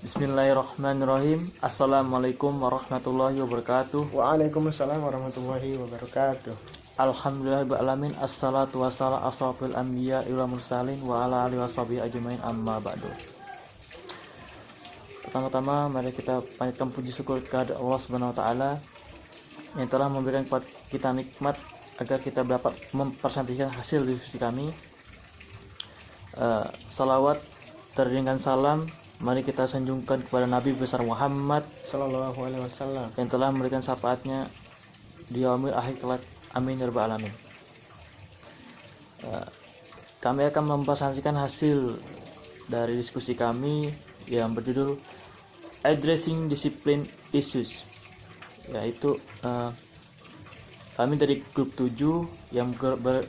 Bismillahirrahmanirrahim. Assalamualaikum warahmatullahi wabarakatuh. Waalaikumsalam warahmatullahi wabarakatuh. Alhamdulillahirrahmanirrahim. Assalatu wassalamu asrafil anbiya wal mursalin wa ala alihi washabihi ajmain amma ba'du. Pertama-tama mari kita panjatkan puji syukur kepada Allah Subhanahu wa taala yang telah memberikan kepada kita nikmat agar kita dapat mempresentasikan hasil diskusi kami. Salawat teriringan salam mari kita sanjungkan kepada Nabi besar Muhammad Sallallahu alaihi wasallam yang telah memberikan syafaatnya di yaumil akhir kelak. Amin ya rabbal alamin. Kami akan mempresentasikan hasil dari diskusi kami yang berjudul Addressing Discipline Issues, yaitu kami dari grup 7 yang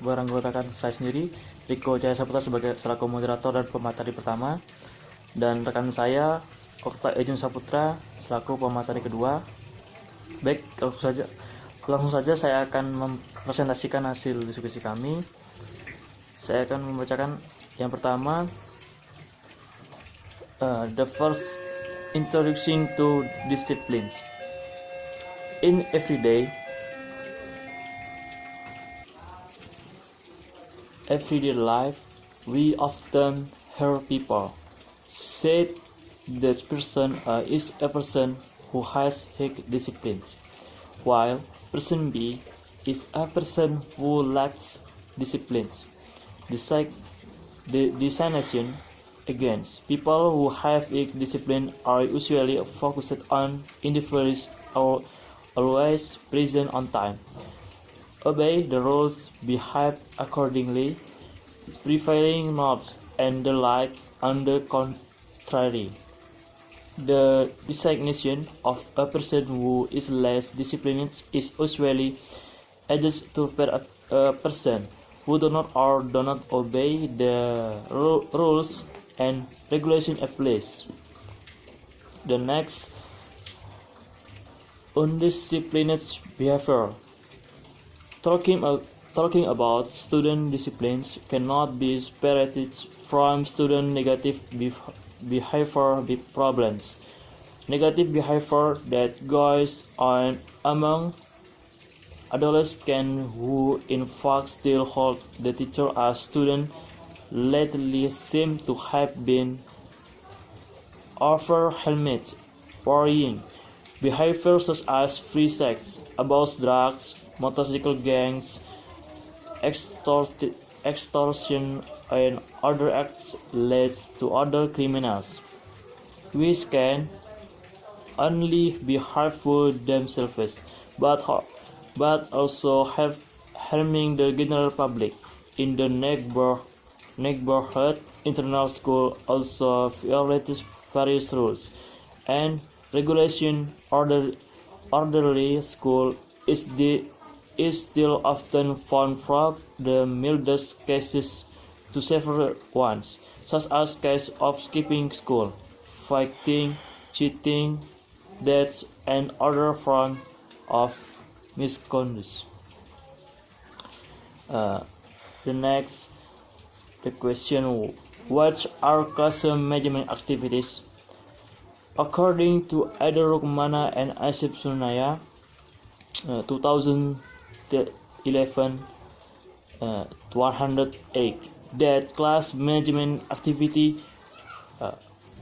beranggotakan saya sendiri, Riko Cahaya Saputra selaku moderator dan pemateri pertama, dan rekan saya Okta Ejun Saputra selaku pemateri kedua. Baik, langsung saja saya akan mempresentasikan hasil diskusi kami. Saya akan membacakan yang pertama, the first introduction to disciplines. In everyday life, we often hear people say that person is a person who has high disciplines, while person B is a person who lacks disciplines. The designation against people who have high discipline are usually focused on individuals or always present on time, obey the rules, behave accordingly, prevailing norms, and the like. On the contrary, the designation of a person who is less disciplined is usually addressed to a person who do not obey the rules and regulations in place. The next, undisciplined behavior. Talking about student disciplines cannot be separated from student negative behavior problems. Negative behavior that goes on among adolescents who in fact still hold the teacher as student lately seem to have been overwhelmed. Worrying behavior such as free sex, abuse drugs, motorcycle gangs, extortion, and other acts leads to other criminals, which can only be harmful themselves, but also have harming the general public. In the neighborhood, internal school also violates various rules and regulation. Orderly school is still often found from the mildest cases to severe ones, such as cases of skipping school, fighting, cheating, deaths, and other forms of misconduct. The question: what are classroom management activities? According to Eder Rukmana and Asif Sunaya, 2011 108, that class management activity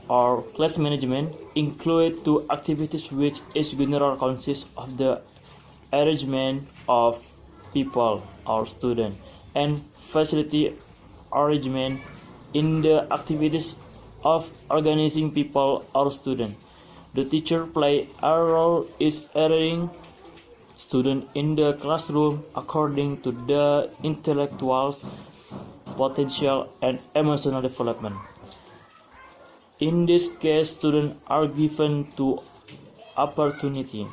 or class management include two activities which is general consist of the arrangement of people or student and facility arrangement. In the activities of organizing people or student, the teacher play a role is arranging student in the classroom according to the intellectual potential and emotional development. In this case, students are given to opportunity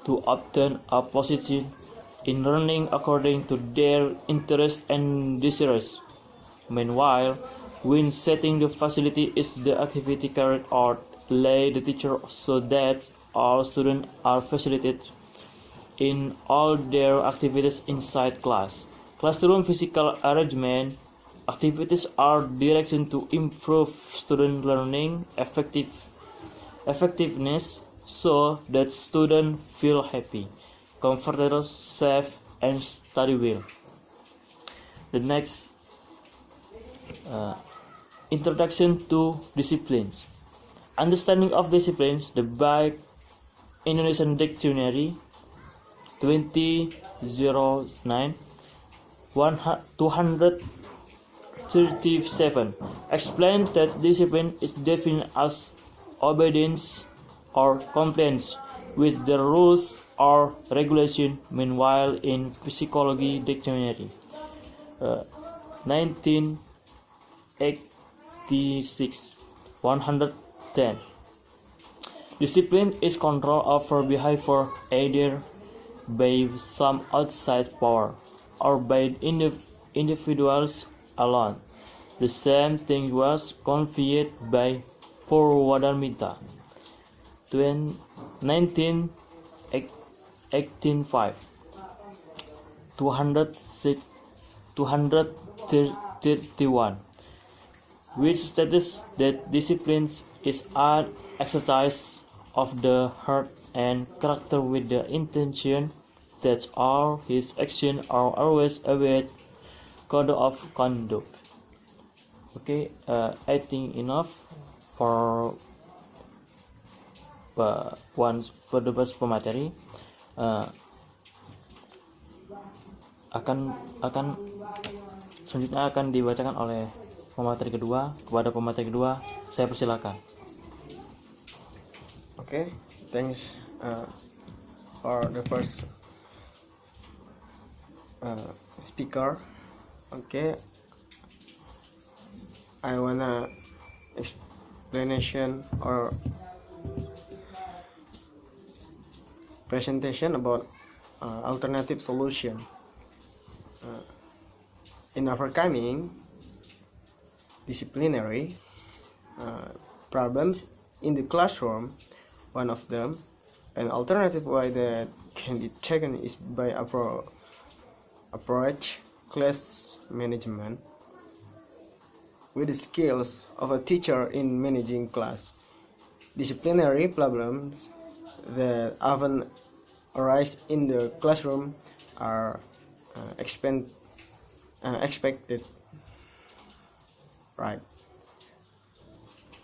to obtain a position in learning according to their interests and desires. Meanwhile, when setting the facility is the activity carried out by the teacher so that all students are facilitated in all their activities inside class. Classroom physical arrangement activities are directed to improve student learning, effective effectiveness so that students feel happy, comfortable, safe, and study well. The next, introduction to disciplines. Understanding of disciplines, the Baik Indonesian Dictionary 2009 237 explained that discipline is defined as obedience or compliance with the rules or regulation. Meanwhile, in Psychology Dictionary 1986 110, discipline is control over behavior either by some outside power or by individuals alone. The same thing was conveyed by Purwadharmita 1985 231, which states that discipline is an exercise of the heart and character with the intention that all his actions are always aware code of conduct. Okay, I think enough for the first pemateri. Akan selanjutnya akan dibacakan oleh pemateri kedua. Kepada pemateri kedua, saya persilakan. Okay, thanks for the first speaker. Okay, I wanna explanation or presentation about alternative solution in overcoming disciplinary problems in the classroom. One of them, an alternative way that can be taken is by approach class management with the skills of a teacher in managing class. Disciplinary problems that often arise in the classroom are expected, right,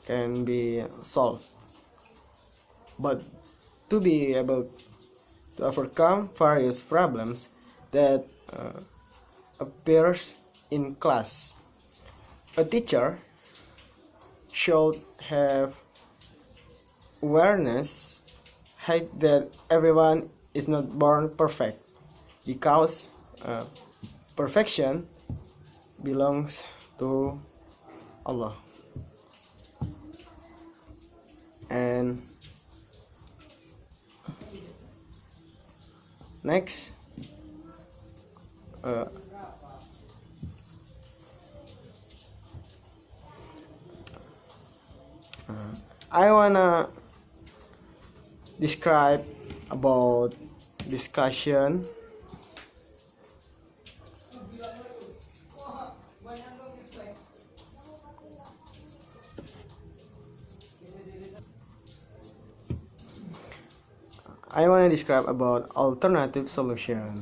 can be solved. But to be able to overcome various problems that appears in class, a teacher should have awareness that everyone is not born perfect, because perfection belongs to Allah. And next, I wanna describe about discussion I want to describe about alternative solution.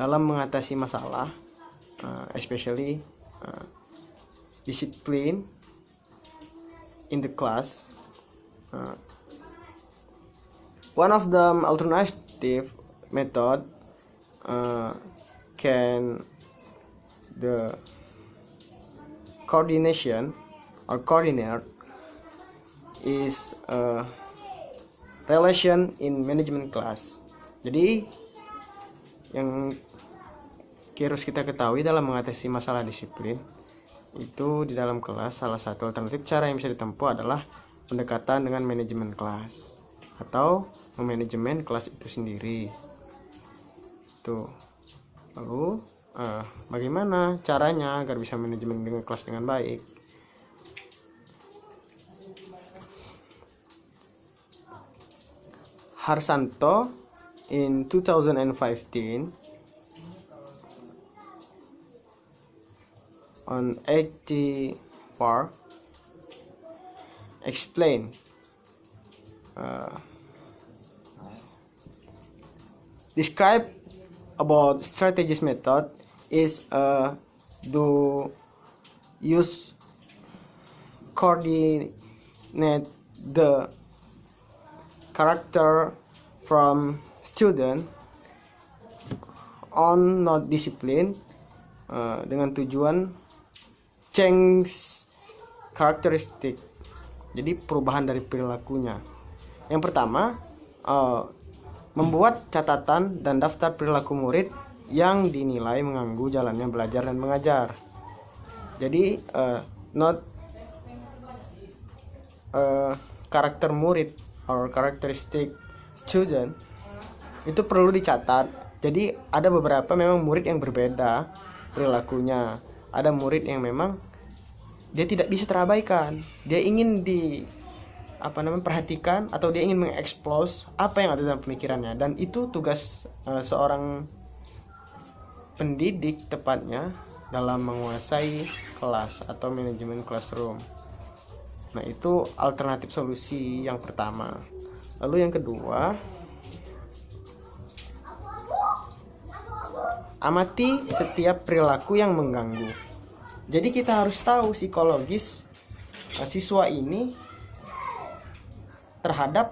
Dalam mengatasi masalah, especially discipline in the class, one of the alternative method can the coordination or coordinate is a relation in management class. Jadi yang harus kita ketahui dalam mengatasi masalah disiplin itu di dalam kelas, salah satu alternatif cara yang bisa ditempuh adalah pendekatan dengan manajemen kelas atau memanajemen kelas itu sendiri. Tuh. Lalu bagaimana caranya agar bisa manajemen dengan kelas dengan baik? Harsanto in 2015 on 84 explain describe about strategies method is to use coordinate the character from student on not discipline dengan tujuan change karakteristik, jadi perubahan dari perilakunya. Yang pertama, membuat catatan dan daftar perilaku murid yang dinilai mengganggu jalannya belajar dan mengajar. Jadi not karakter murid or karakteristik student itu perlu dicatat. Jadi ada beberapa memang murid yang berbeda perilakunya. Ada murid yang memang dia tidak bisa terabaikan. Dia ingin perhatikan, atau dia ingin mengeksplos apa yang ada dalam pemikirannya, dan itu tugas seorang pendidik tepatnya dalam menguasai kelas atau manajemen classroom. Nah, itu alternatif solusi yang pertama. Lalu yang kedua, amati setiap perilaku yang mengganggu. Jadi kita harus tahu psikologis siswa ini terhadap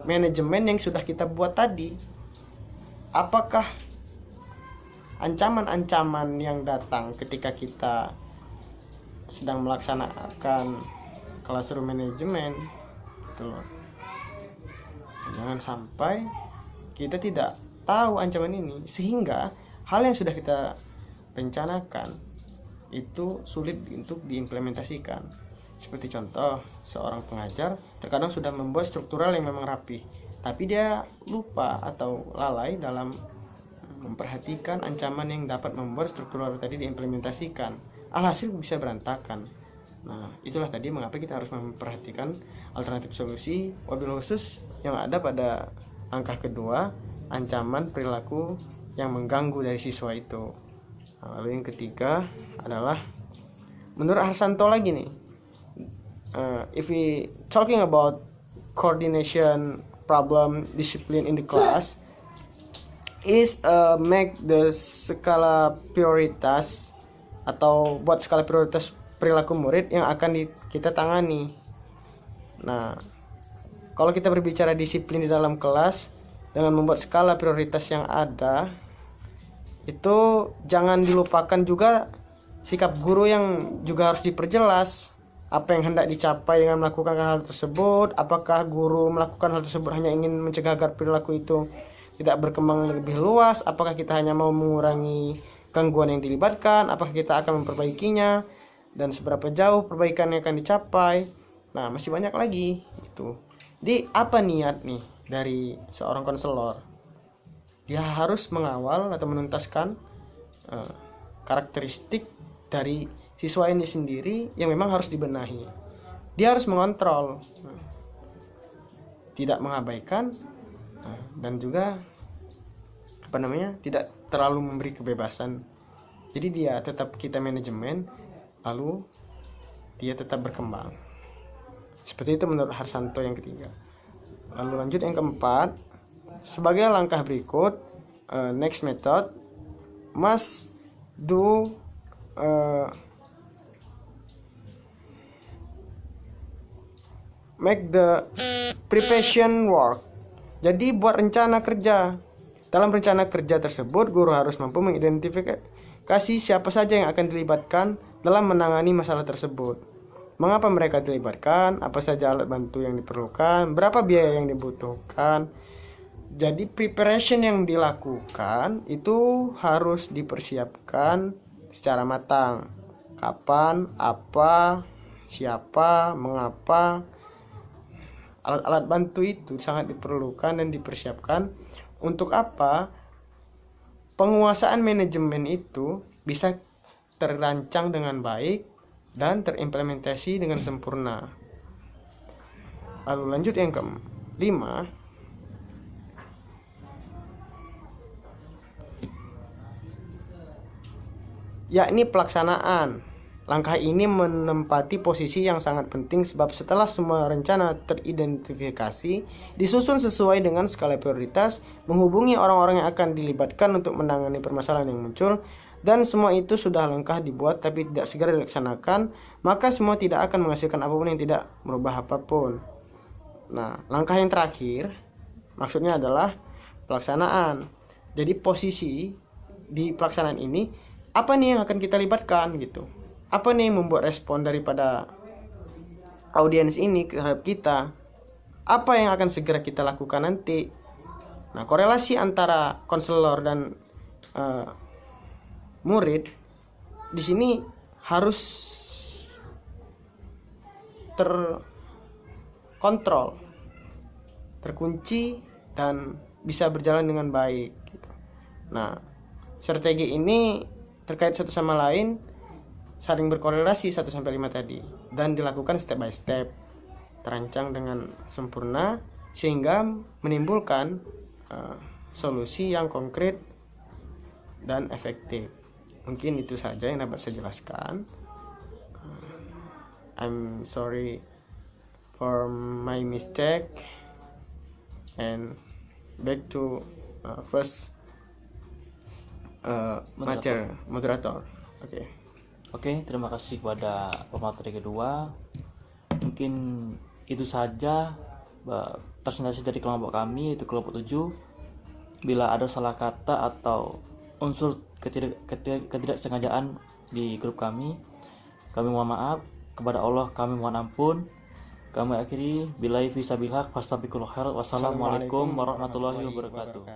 manajemen yang sudah kita buat tadi. Apakah ancaman-ancaman yang datang ketika kita sedang melaksanakan classroom management gitu loh. Jangan sampai kita tidak tahu ancaman ini, sehingga hal yang sudah kita rencanakan itu sulit untuk diimplementasikan. Seperti contoh, seorang pengajar terkadang sudah membuat struktural yang memang rapi, tapi dia lupa atau lalai dalam memperhatikan ancaman yang dapat membuat struktural tadi diimplementasikan. Alhasil bisa berantakan. Nah, itulah tadi mengapa kita harus memperhatikan alternatif solusi, wabil khusus yang ada pada langkah kedua, ancaman perilaku yang mengganggu dari siswa itu. Nah, lalu yang ketiga adalah menurut Harsanto lagi nih, if we talking about coordination problem discipline in the class is make the skala prioritas atau buat skala prioritas perilaku murid yang akan kita tangani. Nah, kalau kita berbicara disiplin di dalam kelas dengan membuat skala prioritas yang ada, itu jangan dilupakan juga sikap guru yang juga harus diperjelas. Apa yang hendak dicapai dengan melakukan hal tersebut? Apakah guru melakukan hal tersebut hanya ingin mencegah agar perilaku itu tidak berkembang lebih luas? Apakah kita hanya mau mengurangi gangguan yang dilibatkan? Apakah kita akan memperbaikinya? Dan seberapa jauh perbaikan yang akan dicapai? Nah, masih banyak lagi itu. Jadi apa niat nih dari seorang konselor? Dia harus mengawal atau menuntaskan karakteristik dari siswa ini sendiri yang memang harus dibenahi. Dia harus mengontrol, tidak mengabaikan, dan juga tidak terlalu memberi kebebasan. Jadi dia tetap kita manajemen, lalu dia tetap berkembang. Seperti itu menurut Harsanto yang ketiga. Lalu lanjut yang keempat, sebagai langkah berikut, next method must do make the preparation work. Jadi buat rencana kerja. Dalam rencana kerja tersebut, guru harus mampu mengidentifikasi siapa saja yang akan dilibatkan dalam menangani masalah tersebut. Mengapa mereka dilibatkan, apa saja alat bantu yang diperlukan, berapa biaya yang dibutuhkan. Jadi preparation yang dilakukan itu harus dipersiapkan secara matang. Kapan, apa, siapa, mengapa. Alat-alat bantu itu sangat diperlukan dan dipersiapkan. Untuk apa? Penguasaan manajemen itu bisa terancang dengan baik dan terimplementasi dengan sempurna. Lalu lanjut yang kelima, yakni pelaksanaan. Langkah ini menempati posisi yang sangat penting sebab setelah semua rencana teridentifikasi, disusun sesuai dengan skala prioritas, menghubungi orang-orang yang akan dilibatkan untuk menangani permasalahan yang muncul, dan semua itu sudah lengkap dibuat tapi tidak segera dilaksanakan, maka semua tidak akan menghasilkan apapun yang tidak merubah apapun. Nah, langkah yang terakhir maksudnya adalah pelaksanaan. Jadi posisi di pelaksanaan ini, apa nih yang akan kita libatkan gitu? Apa nih yang membuat respon daripada audiens ini terhadap kita? Apa yang akan segera kita lakukan nanti? Nah, korelasi antara konselor dan murid di sini harus terkontrol, terkunci, dan bisa berjalan dengan baik gitu. Nah, strategi ini terkait satu sama lain, saling berkorelasi 1-5 tadi, dan dilakukan step by step, terancang dengan sempurna sehingga menimbulkan solusi yang konkret dan efektif. Mungkin itu saja yang dapat saya jelaskan. I'm sorry for my mistake, and back to first moderator. Oke, terima kasih kepada pemateri kedua. Mungkin itu saja presentasi dari kelompok kami, yaitu kelompok 7. Bila ada salah kata atau unsur ketidaksengajaan di grup kami mohon maaf. Kepada Allah kami mohon ampun. Kami akhiri billahi fisabilillah fastabiqul khairat. Wassalamualaikum warahmatullahi wabarakatuh.